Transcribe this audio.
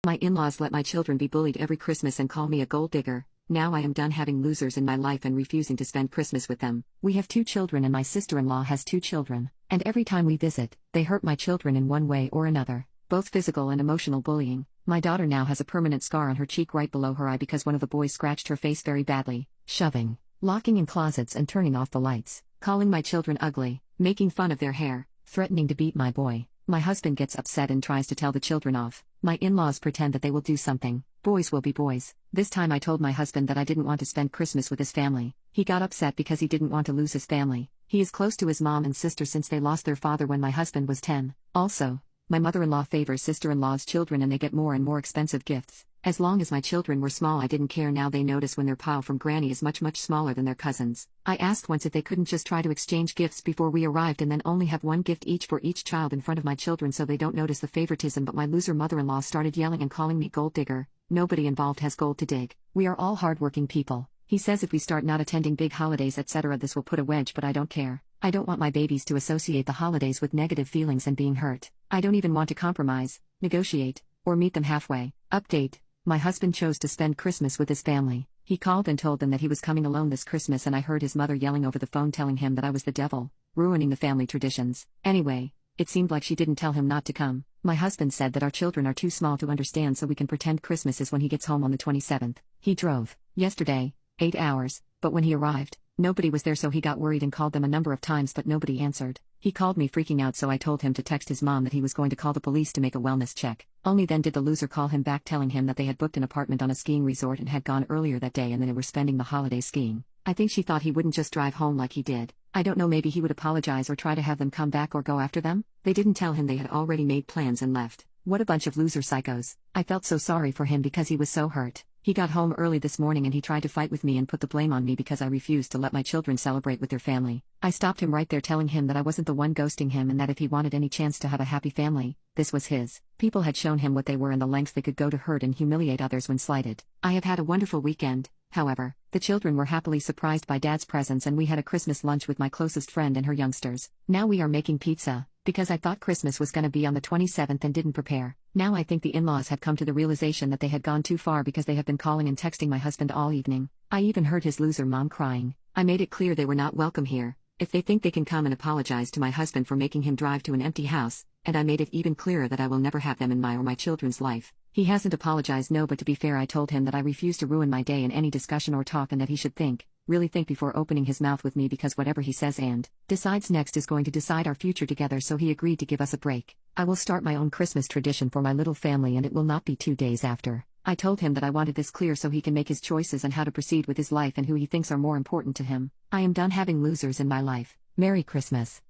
My in-laws let my children be bullied every Christmas and call me a gold digger. Now I am done having losers in my life and refusing to spend Christmas with them. We have 2 children and my sister-in-law has 2 children, and every time we visit, they hurt my children in one way or another, both physical and emotional bullying. My daughter now has a permanent scar on her cheek right below her eye because one of the boys scratched her face very badly, shoving, locking in closets and turning off the lights, calling my children ugly, making fun of their hair, threatening to beat my boy. My husband gets upset and tries to tell the children off. My in-laws pretend that they will do something. Boys will be boys. This time I told my husband that I didn't want to spend Christmas with his family. He got upset because he didn't want to lose his family. He is close to his mom and sister since they lost their father when my husband was 10. Also, my mother-in-law favors sister-in-law's children and they get more and more expensive gifts. As long as my children were small I didn't care. Now they notice when their pile from granny is much smaller than their cousins. I asked once if they couldn't just try to exchange gifts before we arrived and then only have one gift each for each child in front of my children so they don't notice the favoritism, but my loser mother-in-law started yelling and calling me gold digger. Nobody involved has gold to dig. We are all hardworking people. He says if we start not attending big holidays etc. this will put a wedge, but I don't care. I don't want my babies to associate the holidays with negative feelings and being hurt. I don't even want to compromise, negotiate, or meet them halfway. Update. My husband chose to spend Christmas with his family. He called and told them that he was coming alone this Christmas and I heard his mother yelling over the phone telling him that I was the devil, ruining the family traditions. Anyway, it seemed like she didn't tell him not to come. My husband said that our children are too small to understand so we can pretend Christmas is when he gets home on the 27th. He drove, yesterday, 8 hours, but when he arrived, nobody was there so he got worried and called them a number of times but nobody answered. He called me freaking out so I told him to text his mom that he was going to call the police to make a wellness check. Only then did the loser call him back telling him that they had booked an apartment on a skiing resort and had gone earlier that day and then they were spending the holiday skiing. I think she thought he wouldn't just drive home like he did. I don't know, maybe he would apologize or try to have them come back or go after them? They didn't tell him they had already made plans and left. What a bunch of loser psychos. I felt so sorry for him because he was so hurt. He got home early this morning and he tried to fight with me and put the blame on me because I refused to let my children celebrate with their family. I stopped him right there telling him that I wasn't the one ghosting him and that if he wanted any chance to have a happy family, this was his. People had shown him what they were and the lengths they could go to hurt and humiliate others when slighted. I have had a wonderful weekend. However, the children were happily surprised by Dad's presence and we had a Christmas lunch with my closest friend and her youngsters. Now we are making pizza, because I thought Christmas was gonna be on the 27th and didn't prepare. Now I think the in-laws have come to the realization that they had gone too far because they have been calling and texting my husband all evening. I even heard his loser mom crying. I made it clear they were not welcome here. If they think they can come and apologize to my husband for making him drive to an empty house, and I made it even clearer that I will never have them in my or my children's life. He hasn't apologized, no, but to be fair I told him that I refuse to ruin my day in any discussion or talk and that he should really think before opening his mouth with me because whatever he says and decides next is going to decide our future together, so he agreed to give us a break. I will start my own Christmas tradition for my little family and it will not be 2 days after. I told him that I wanted this clear so he can make his choices and how to proceed with his life and who he thinks are more important to him. I am done having losers in my life. Merry Christmas.